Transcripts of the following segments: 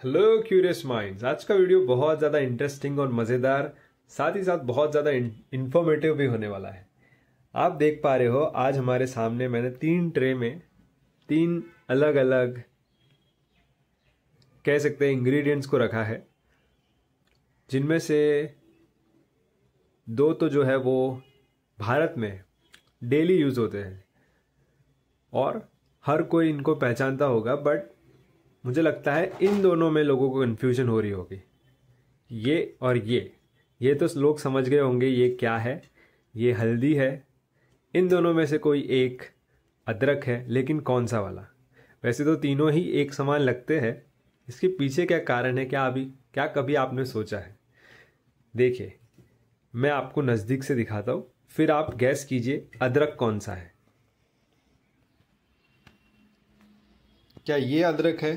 Hello curious minds. आज का video बहुत ज़्यादा इंटरेस्टिंग और मज़ेदार, साथ ही साथ बहुत ज़्यादा इंफॉर्मेटिव भी होने वाला है। आप देख पा रहे हो आज हमारे सामने मैंने 3 ट्रे में 3 अलग अलग कह सकते हैं इंग्रेडिएंट्स को रखा है, जिनमें से 2 तो जो है वो भारत में डेली यूज़ होते हैं और हर कोई इनको पहचानता होगा, बट मुझे लगता है इन दोनों में लोगों को कन्फ्यूजन हो रही होगी। ये और ये तो लोग समझ गए होंगे ये क्या है। ये हल्दी है। इन दोनों में से कोई एक अदरक है, लेकिन कौन सा वाला? वैसे तो तीनों ही एक समान लगते हैं। इसके पीछे क्या कारण है, क्या कभी आपने सोचा है? देखिए, मैं आपको नज़दीक से दिखाता हूँ, फिर आप गैस कीजिए अदरक कौन सा है। क्या ये अदरक है?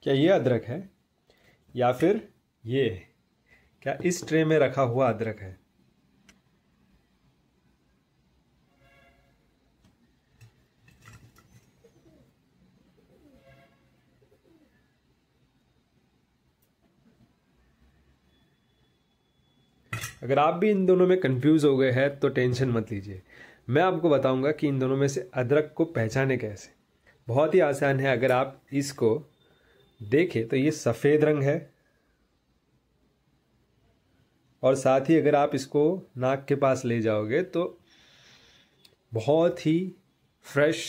क्या ये अदरक है या फिर ये? क्या इस ट्रे में रखा हुआ अदरक है? अगर आप भी इन दोनों में कंफ्यूज हो गए हैं तो टेंशन मत लीजिए। मैं आपको बताऊंगा कि इन दोनों में से अदरक को पहचाने कैसे। बहुत ही आसान है। अगर आप इसको देखें तो ये सफ़ेद रंग है, और साथ ही अगर आप इसको नाक के पास ले जाओगे तो बहुत ही फ्रेश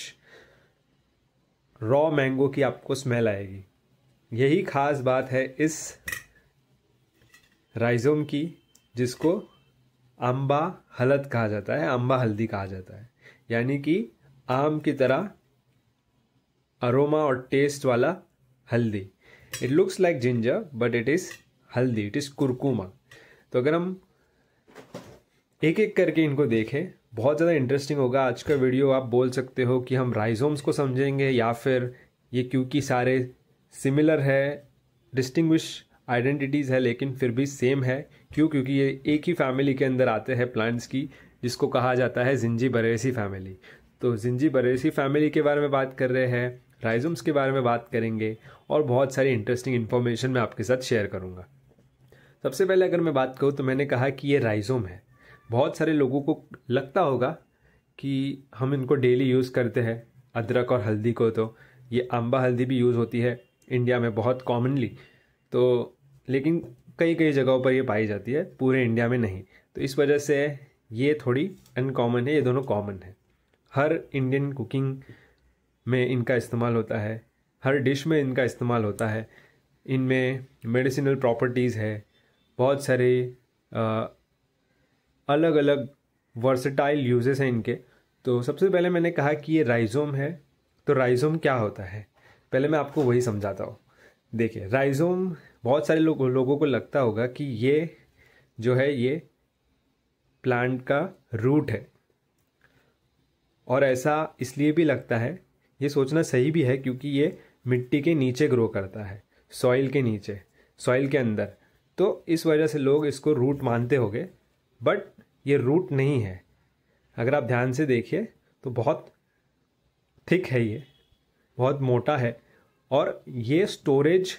रॉ मैंगो की आपको स्मेल आएगी। यही खास बात है इस राइजोम की, जिसको आंबा हलद कहा जाता है, आंबा हल्दी कहा जाता है। यानी कि आम की तरह अरोमा और टेस्ट वाला हल्दी। It looks like ginger but it is हल्दी, इट इज़ कुरकुमा। तो अगर हम एक एक करके इनको देखें, बहुत ज़्यादा इंटरेस्टिंग होगा आज का वीडियो। आप बोल सकते हो कि हम राइजोम्स को समझेंगे, या फिर ये क्योंकि सारे सिमिलर है, डिस्टिंग्विश आइडेंटिटीज़ है, लेकिन फिर भी सेम है। क्योंकि ये एक ही फैमिली के अंदर आते हैं प्लांट्स की, जिसको कहा जाता है जिंजीबरेसी फैमिली। तो जिंजीबरेसी फैमिली के बारे में बात कर रहे हैं, राइजोम्स के बारे में बात करेंगे, और बहुत सारी इंटरेस्टिंग इन्फॉर्मेशन मैं आपके साथ शेयर करूँगा। सबसे पहले अगर मैं बात करूँ तो मैंने कहा कि ये राइजोम है। बहुत सारे लोगों को लगता होगा कि हम इनको डेली यूज़ करते हैं, अदरक और हल्दी को। तो ये आंबा हल्दी भी यूज़ होती है इंडिया में बहुत कॉमनली, तो लेकिन कई कई जगहों पर ये पाई जाती है, पूरे इंडिया में नहीं। तो इस वजह से ये थोड़ी अनकॉमन है, ये दोनों कॉमन है। हर इंडियन कुकिंग में इनका इस्तेमाल होता है, हर डिश में इनका इस्तेमाल होता है। इनमें मेडिसिनल प्रॉपर्टीज़ है, बहुत सारे अलग अलग वर्सेटाइल यूजेस हैं इनके। तो सबसे पहले मैंने कहा कि ये राइजोम है। तो राइजोम क्या होता है, पहले मैं आपको वही समझाता हूँ। देखिए, राइजोम बहुत सारे लोगों को लगता होगा कि ये जो है ये प्लांट का रूट है, और ऐसा इसलिए भी लगता है, ये सोचना सही भी है, क्योंकि ये मिट्टी के नीचे ग्रो करता है, सॉइल के नीचे, सॉइल के अंदर। तो इस वजह से लोग इसको रूट मानते होंगे, बट ये रूट नहीं है। अगर आप ध्यान से देखिए तो बहुत थिक है, ये बहुत मोटा है, और ये स्टोरेज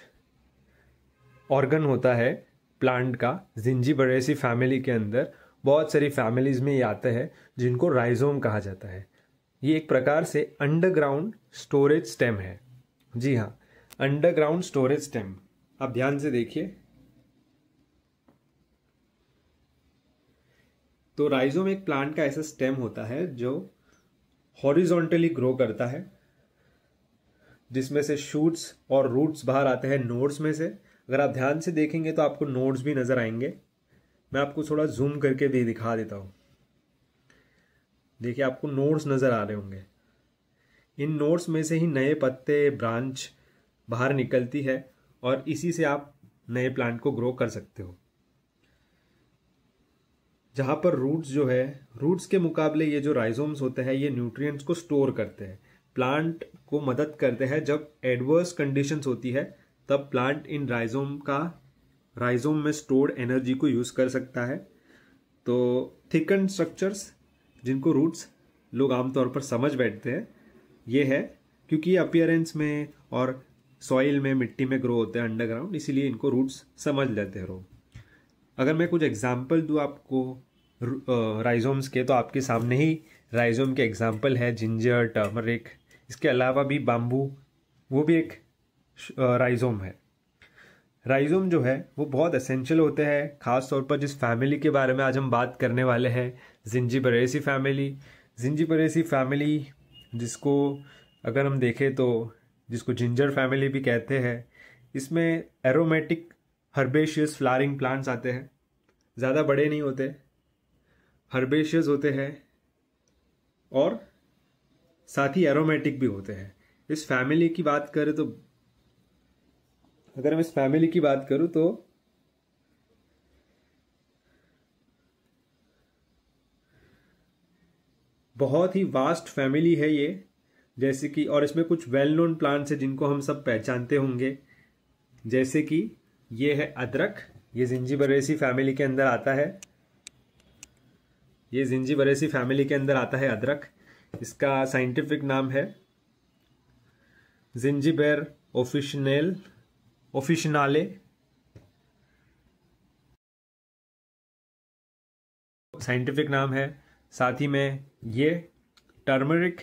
ऑर्गन होता है प्लांट का। जिंजीबरेसी फैमिली के अंदर बहुत सारी फैमिलीज में ये आते हैं, जिनको राइजोम कहा जाता है। ये एक प्रकार से अंडरग्राउंड स्टोरेज स्टेम है। जी हाँ, अंडरग्राउंड स्टोरेज स्टेम। आप ध्यान से देखिए, तो राइजोम एक प्लांट का ऐसा स्टेम होता है जो हॉरिजॉन्टली ग्रो करता है, जिसमें से शूट्स और रूट्स बाहर आते हैं नोड्स में से। अगर आप ध्यान से देखेंगे तो आपको नोड्स भी नजर आएंगे। मैं आपको थोड़ा जूम करके भी दिखा देता हूं। देखिए, आपको नोड्स नजर आ रहे होंगे। इन नोड्स में से ही नए पत्ते, ब्रांच बाहर निकलती है और इसी से आप नए प्लांट को ग्रो कर सकते हो। जहां पर रूट्स जो है, रूट्स के मुकाबले ये जो राइजोम्स होते हैं ये न्यूट्रिएंट्स को स्टोर करते हैं, प्लांट को मदद करते हैं। जब एडवर्स कंडीशंस होती है तब प्लांट इन राइजोम में स्टोर्ड एनर्जी को यूज कर सकता है। तो थिकन स्ट्रक्चर्स, जिनको रूट्स लोग आमतौर पर समझ बैठते हैं, ये है क्योंकि अपीयरेंस में और सॉइल में, मिट्टी में ग्रो होते हैं अंडरग्राउंड, इसीलिए इनको रूट्स समझ लेते हैं लोग। अगर मैं कुछ एग्जाम्पल दूँ आपको राइजोम्स के, तो आपके सामने ही राइजोम के एग्जाम्पल है जिंजर, टर्मरिक। इसके अलावा भी बाम्बू, वो भी एक राइजोम है। राइजोम जो है वो बहुत एसेंशियल होते हैं, खास तौर पर जिस फैमिली के बारे में आज हम बात करने वाले हैं, जिंजीबरेसी फैमिली। जिंजीबरेसी फैमिली, जिसको अगर हम देखें तो जिसको जिंजर फैमिली भी कहते हैं, इसमें एरोमेटिक हर्बेशियस फ्लावरिंग प्लांट्स आते हैं। ज़्यादा बड़े नहीं होते, हर्बेशियस होते हैं और साथ ही एरोमेटिक भी होते हैं। इस फैमिली की बात करें तो, अगर मैं इस फैमिली की बात करूं तो बहुत ही वास्ट फैमिली है ये। जैसे कि, और इसमें कुछ वेल नोन प्लांट्स हैं जिनको हम सब पहचानते होंगे, जैसे कि ये है अदरक। ये जिंजीबरेसी फैमिली के अंदर आता है। ये जिंजीबरेसी फैमिली के अंदर आता है अदरक। इसका साइंटिफिक नाम है जिंजीबर ऑफिशिनाले। साइंटिफिक नाम है। साथ ही में ये टर्मरिक,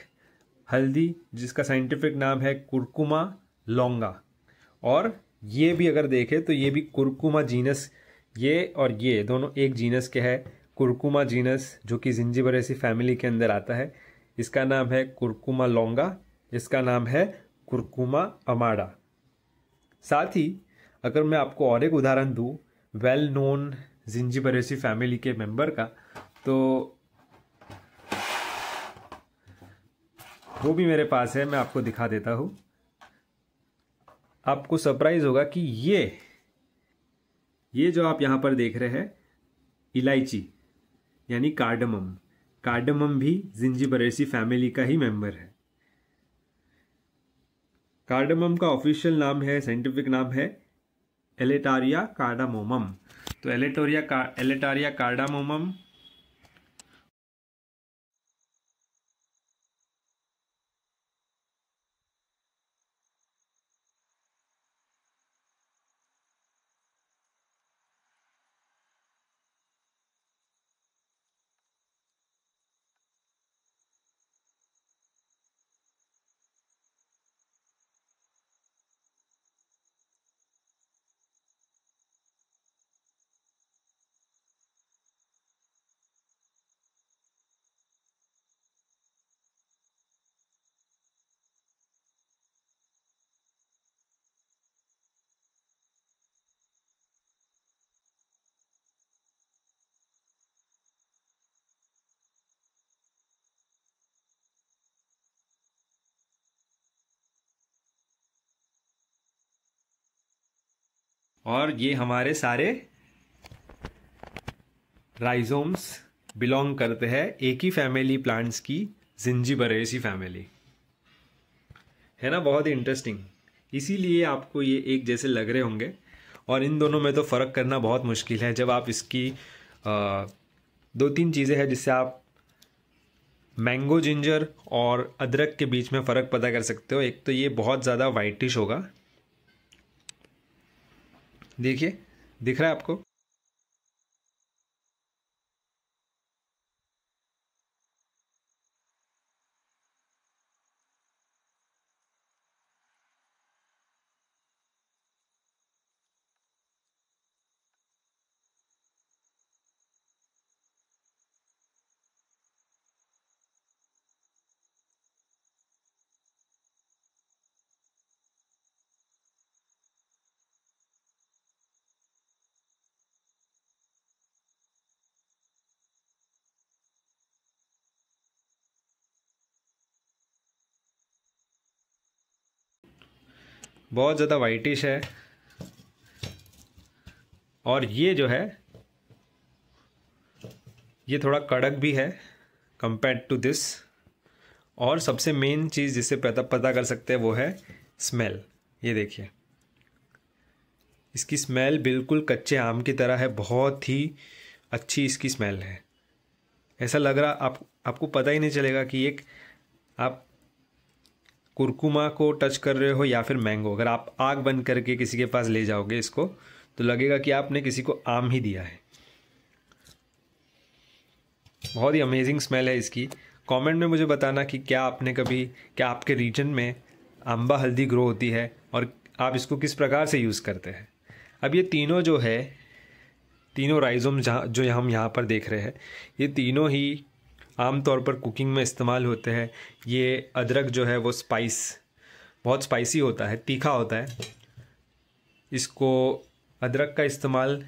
हल्दी, जिसका साइंटिफिक नाम है कुरकुमा लौंगा। और ये भी अगर देखें तो ये भी कुरकुमा जीनस, ये और ये दोनों एक जीनस के है। कुरकुमा जीनस जो कि जिंजीबरेसी फैमिली के अंदर आता है, इसका नाम है कुरकुमा लौंगा, इसका नाम है कुरकुमा अमाडा। साथ ही अगर मैं आपको और एक उदाहरण दूं वेल नोन जिंजीबरेसी फैमिली के मेंबर का, तो वो भी मेरे पास है, मैं आपको दिखा देता हूं। आपको सरप्राइज होगा कि ये जो आप यहां पर देख रहे हैं इलायची, यानी कार्डमम, कार्डमम भी जिंजीबरेसी फैमिली का ही मेंबर है। कार्डमम का ऑफिशियल नाम है, साइंटिफिक नाम है एलेटारिया कार्डामोमम। तो एलेटारिया कार्डामोमम और ये हमारे सारे राइजोम्स बिलोंग करते हैं एक ही फैमिली प्लांट्स की, जिंजीबरेसी फैमिली। है ना, बहुत ही इंटरेस्टिंग। इसीलिए आपको ये एक जैसे लग रहे होंगे, और इन दोनों में तो फ़र्क करना बहुत मुश्किल है। जब आप इसकी दो तीन चीज़ें हैं जिससे आप मैंगो जिंजर और अदरक के बीच में फ़र्क पता कर सकते हो। एक तो ये बहुत ज़्यादा वाइटिश होगा, देखिए, दिख रहा है आपको। बहुत ज़्यादा वाइटिश है। और ये जो है ये थोड़ा कड़क भी है कंपेयर्ड टू दिस। और सबसे मेन चीज़ जिससे पता कर सकते हैं वो है स्मेल। ये देखिए, इसकी स्मेल बिल्कुल कच्चे आम की तरह है, बहुत ही अच्छी इसकी स्मेल है। ऐसा लग रहा आपको पता ही नहीं चलेगा कि एक आप कुरकुमा को टच कर रहे हो या फिर मैंगो। अगर आप आग बंद करके किसी के पास ले जाओगे इसको तो लगेगा कि आपने किसी को आम ही दिया है। बहुत ही अमेजिंग स्मेल है इसकी। कमेंट में मुझे बताना कि क्या आपके रीजन में आंबा हल्दी ग्रो होती है और आप इसको किस प्रकार से यूज़ करते हैं। अब ये तीनों जो है, तीनों राइजोम जो हम यहाँ पर देख रहे हैं, ये तीनों ही आमतौर पर कुकिंग में इस्तेमाल होते हैं। ये अदरक जो है वो बहुत स्पाइसी होता है, तीखा होता है। इसको अदरक का इस्तेमाल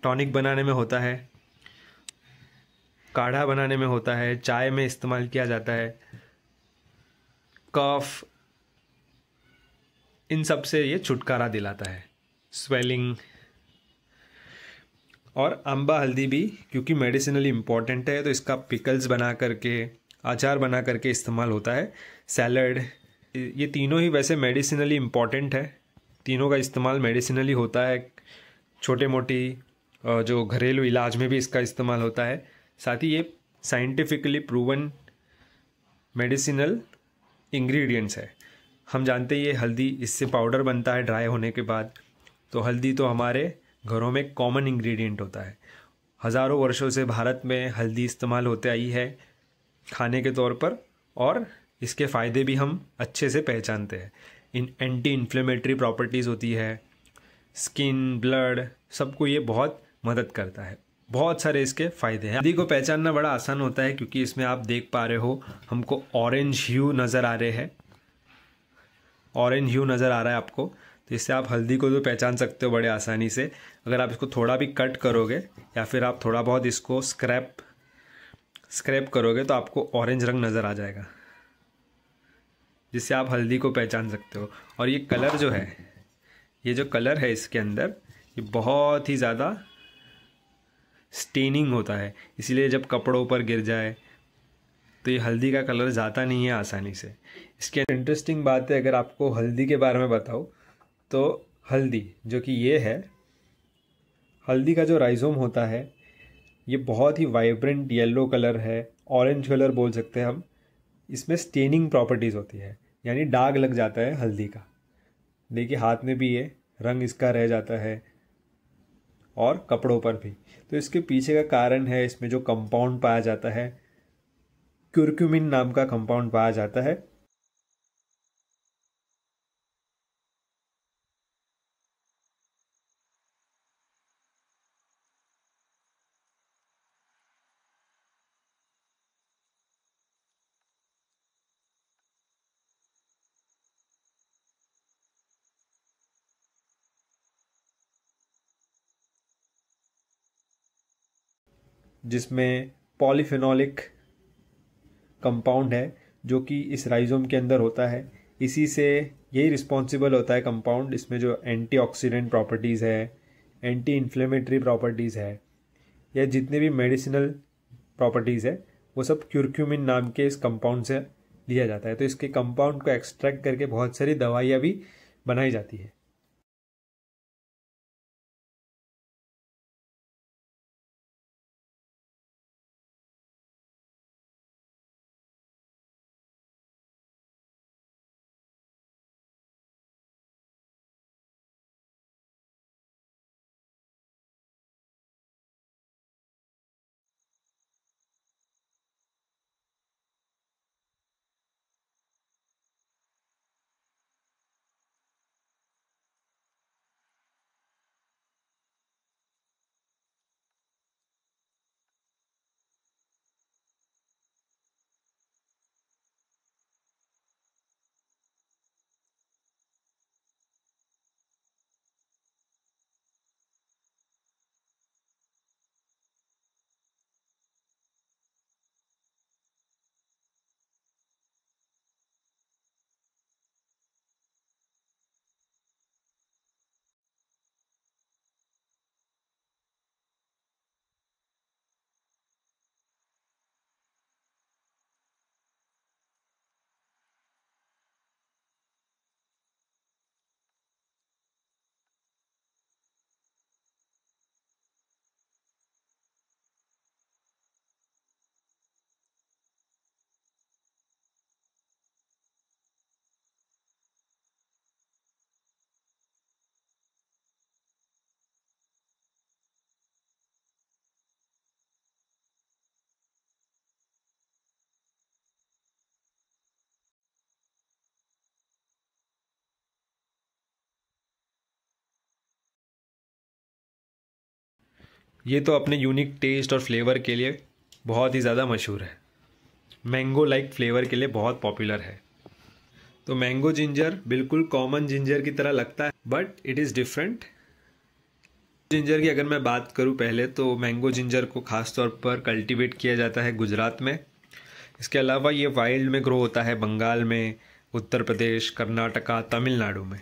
टॉनिक बनाने में होता है, काढ़ा बनाने में होता है, चाय में इस्तेमाल किया जाता है, कफ, इन सब से ये छुटकारा दिलाता है, स्वेलिंग। और आंबा हल्दी भी क्योंकि मेडिसिनली इम्पॉर्टेंट है तो इसका पिकल्स बना करके, अचार बना करके इस्तेमाल होता है, सैलड। ये तीनों ही वैसे मेडिसिनली इम्पॉर्टेंट है, तीनों का इस्तेमाल मेडिसिनली होता है। छोटे मोटी जो घरेलू इलाज में भी इसका इस्तेमाल होता है। साथ ही ये साइंटिफिकली प्रूवन मेडिसिनल इंग्रेडिएंट्स है। हम जानते हैं ये हल्दी, इससे पाउडर बनता है ड्राई होने के बाद। तो हल्दी तो हमारे घरों में कॉमन इंग्रेडिएंट होता है। हज़ारों वर्षों से भारत में हल्दी इस्तेमाल होते आई है खाने के तौर पर, और इसके फ़ायदे भी हम अच्छे से पहचानते हैं। इन एंटी इन्फ्लेमेटरी प्रॉपर्टीज़ होती है, स्किन, ब्लड, सबको ये बहुत मदद करता है। बहुत सारे इसके फ़ायदे हैं। हल्दी को पहचानना बड़ा आसान होता है क्योंकि इसमें आप देख पा रहे हो हमको ऑरेंज ह्यू नज़र आ रहे हैं, ऑरेंज ह्यू नज़र आ रहा है आपको। तो इससे आप हल्दी को तो पहचान सकते हो बड़े आसानी से। अगर आप इसको थोड़ा भी कट करोगे या फिर आप थोड़ा बहुत इसको स्क्रैप करोगे तो आपको ऑरेंज रंग नज़र आ जाएगा, जिससे आप हल्दी को पहचान सकते हो। और ये कलर जो है, ये जो कलर है इसके अंदर, ये बहुत ही ज़्यादा स्टेनिंग होता है, इसीलिए जब कपड़ों पर गिर जाए तो ये हल्दी का कलर जाता नहीं है आसानी से। इसके इंटरेस्टिंग बात है, अगर आपको हल्दी के बारे में बताऊँ तो हल्दी जो कि ये है, हल्दी का जो राइजोम होता है ये बहुत ही वाइब्रेंट येलो कलर है, ऑरेंज कलर बोल सकते हैं हम। इसमें स्टेनिंग प्रॉपर्टीज़ होती है, यानी दाग लग जाता है हल्दी का। देखिए हाथ में भी ये रंग इसका रह जाता है और कपड़ों पर भी। तो इसके पीछे का कारण है, इसमें जो कंपाउंड पाया जाता है, क्यूरक्यूमिन नाम का कंपाउंड पाया जाता है। जिसमें पॉलीफेनोलिक कंपाउंड है जो कि इस राइजोम के अंदर होता है। इसी से यही रिस्पॉन्सिबल होता है कंपाउंड, इसमें जो एंटीऑक्सीडेंट प्रॉपर्टीज़ है, एंटी इन्फ्लेमेटरी प्रॉपर्टीज़ है, या जितने भी मेडिसिनल प्रॉपर्टीज़ है, वो सब क्यूरक्यूमिन नाम के इस कंपाउंड से लिया जाता है। तो इसके कंपाउंड को एक्सट्रैक्ट करके बहुत सारी दवाइयाँ भी बनाई जाती है। ये तो अपने यूनिक टेस्ट और फ्लेवर के लिए बहुत ही ज़्यादा मशहूर है, मैंगो लाइक फ्लेवर के लिए बहुत पॉपुलर है। तो मैंगो जिंजर बिल्कुल कॉमन जिंजर की तरह लगता है, but it is different. Ginger की अगर मैं बात करूं पहले, तो मैंगो जिंजर को ख़ास तौर पर कल्टीवेट किया जाता है गुजरात में। इसके अलावा ये वाइल्ड में ग्रो होता है बंगाल में, उत्तर प्रदेश, कर्नाटका, तमिलनाडु में।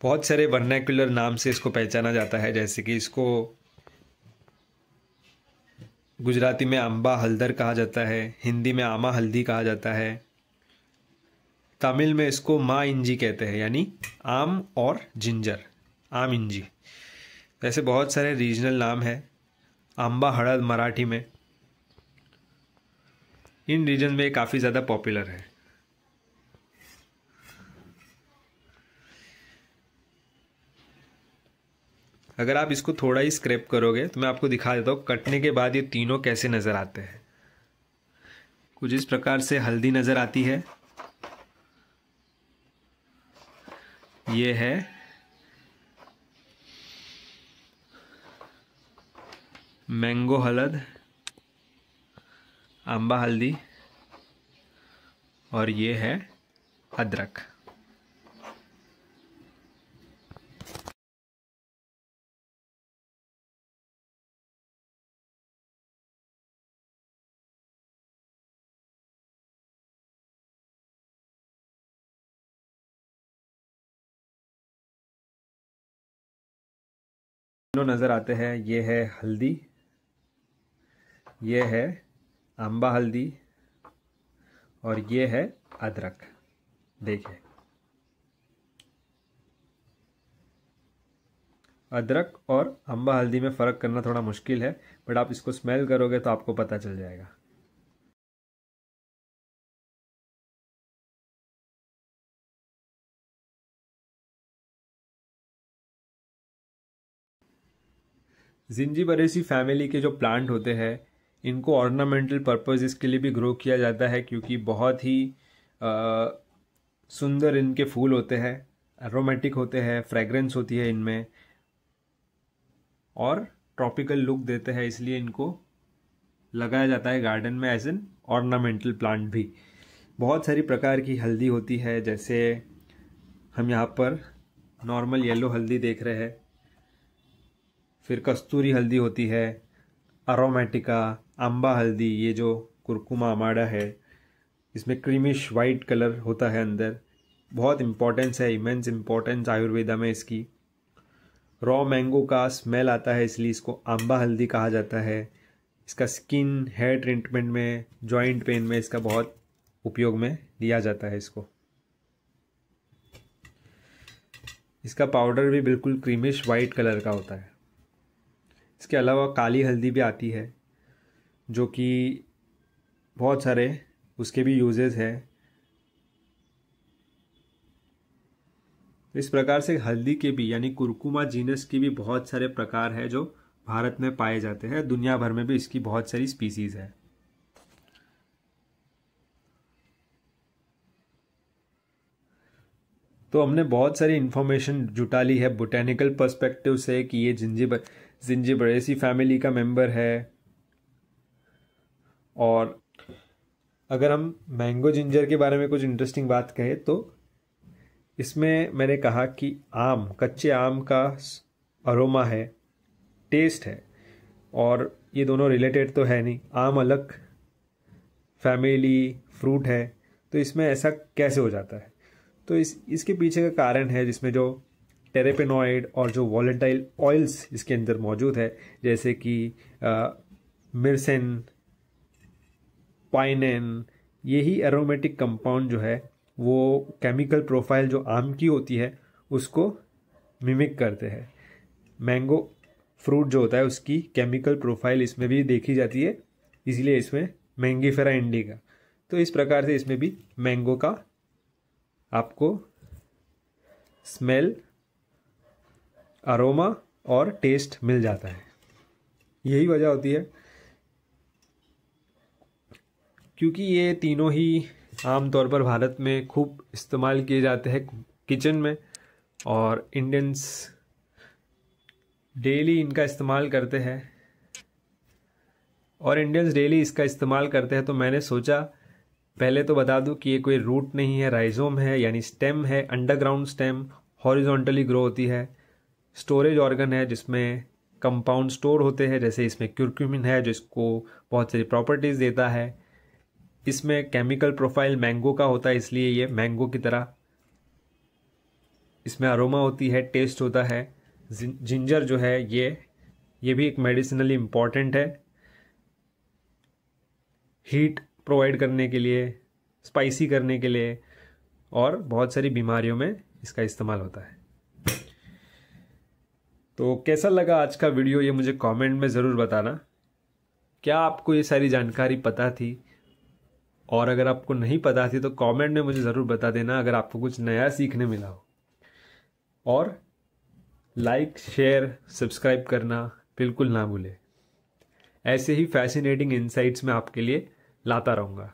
बहुत सारे वर्नैक्युलर नाम से इसको पहचाना जाता है, जैसे कि इसको गुजराती में अम्बा हल्दर कहा जाता है, हिंदी में आमा हल्दी कहा जाता है, तमिल में इसको मा इंजी कहते हैं, यानी आम और जिंजर, आम इंजी। ऐसे बहुत सारे रीजनल नाम हैं। अम्बा हड़द मराठी में, इन रीजन में काफ़ी ज़्यादा पॉपुलर है। अगर आप इसको थोड़ा ही स्क्रैप करोगे तो मैं आपको दिखा देता हूँ कटने के बाद ये तीनों कैसे नज़र आते हैं। कुछ इस प्रकार से हल्दी नज़र आती है, ये है मैंगो हलद, अम्बा हल्दी, और ये है अदरक। तीनों नज़र आते हैं, ये है हल्दी, ये है अम्बा हल्दी, और ये है अदरक। देखिए, अदरक और अम्बा हल्दी में फ़र्क करना थोड़ा मुश्किल है, बट आप इसको स्मेल करोगे तो आपको पता चल जाएगा। जिंजीबरेसी फैमिली के जो प्लांट होते हैं, इनको ऑर्नामेंटल पर्पसेस के लिए भी ग्रो किया जाता है, क्योंकि बहुत ही सुंदर इनके फूल होते हैं, एरोमेटिक होते हैं, फ्रेग्रेंस होती है इनमें, और ट्रॉपिकल लुक देते हैं, इसलिए इनको लगाया जाता है गार्डन में एज एन ऑर्नामेंटल प्लांट भी। बहुत सारी प्रकार की हल्दी होती है, जैसे हम यहाँ पर नॉर्मल येलो हल्दी देख रहे हैं, फिर कस्तूरी हल्दी होती है, अरोमेटिका, अम्बा हल्दी, ये जो कुरकुमा अमाडा है, इसमें क्रीमिश वाइट कलर होता है अंदर। बहुत इम्पोर्टेंस है, इमेंस इम्पोर्टेंस आयुर्वेदा में इसकी। रॉ मैंगो का स्मेल आता है, इसलिए इसको अम्बा हल्दी कहा जाता है। इसका स्किन हेयर ट्रीटमेंट में, जॉइंट पेन में इसका बहुत उपयोग में लिया जाता है इसको। इसका पाउडर भी बिल्कुल क्रीमिश वाइट कलर का होता है। इसके अलावा काली हल्दी भी आती है, जो कि बहुत सारे उसके भी यूजेस हैं। इस प्रकार से हल्दी के भी, यानी कुरकुमा जीनस की भी बहुत सारे प्रकार हैं जो भारत में पाए जाते हैं। दुनिया भर में भी इसकी बहुत सारी स्पीसीज है। तो हमने बहुत सारी इंफॉर्मेशन जुटा ली है बोटेनिकल पर्सपेक्टिव से कि ये जिंजीबरेसी फैमिली का मेंबर है। और अगर हम मैंगो जिंजर के बारे में कुछ इंटरेस्टिंग बात कहें, तो इसमें मैंने कहा कि आम, कच्चे आम का अरोमा है, टेस्ट है, और ये दोनों रिलेटेड तो है नहीं, आम अलग फैमिली फ्रूट है, तो इसमें ऐसा कैसे हो जाता है? तो इसके पीछे का कारण है, जिसमें जो टेरेपेनॉइड और जो वॉलेटाइल ऑयल्स इसके अंदर मौजूद है, जैसे कि मिर्सेन, पाइनेन, यही एरोमेटिक कंपाउंड जो है वो केमिकल प्रोफाइल जो आम की होती है उसको मिमिक करते हैं। मैंगो फ्रूट जो होता है उसकी केमिकल प्रोफाइल इसमें भी देखी जाती है, इसलिए इसमें मैंगीफेरा इंडिका। तो इस प्रकार से इसमें भी मैंगो का आपको स्मेल, अरोमा और टेस्ट मिल जाता है। यही वजह होती है क्योंकि ये तीनों ही आमतौर पर भारत में खूब इस्तेमाल किए जाते हैं किचन में, और इंडियंस डेली इनका इस्तेमाल करते हैं और इंडियंस डेली इसका इस्तेमाल करते हैं। तो मैंने सोचा पहले तो बता दूं कि ये कोई रूट नहीं है, राइजोम है, यानी स्टेम है, अंडरग्राउंड स्टेम, हॉरिजॉन्टली ग्रो होती है। स्टोरेज ऑर्गन है जिसमें कंपाउंड स्टोर होते हैं, जैसे इसमें क्यूरक्यूमिन है जिसको बहुत सारी प्रॉपर्टीज़ देता है। इसमें केमिकल प्रोफाइल मैंगो का होता है, इसलिए ये मैंगो की तरह इसमें अरोमा होती है, टेस्ट होता है। जिंजर जो है ये भी एक मेडिसिनली इम्पॉर्टेंट है, हीट प्रोवाइड करने के लिए, स्पाइसी करने के लिए, और बहुत सारी बीमारियों में इसका इस्तेमाल होता है। तो कैसा लगा आज का वीडियो ये मुझे कमेंट में ज़रूर बताना। क्या आपको ये सारी जानकारी पता थी? और अगर आपको नहीं पता थी तो कमेंट में मुझे ज़रूर बता देना अगर आपको कुछ नया सीखने मिला हो। और लाइक, शेयर, सब्सक्राइब करना बिल्कुल ना भूलें। ऐसे ही फैसिनेटिंग इनसाइट्स मैं आपके लिए लाता रहूँगा।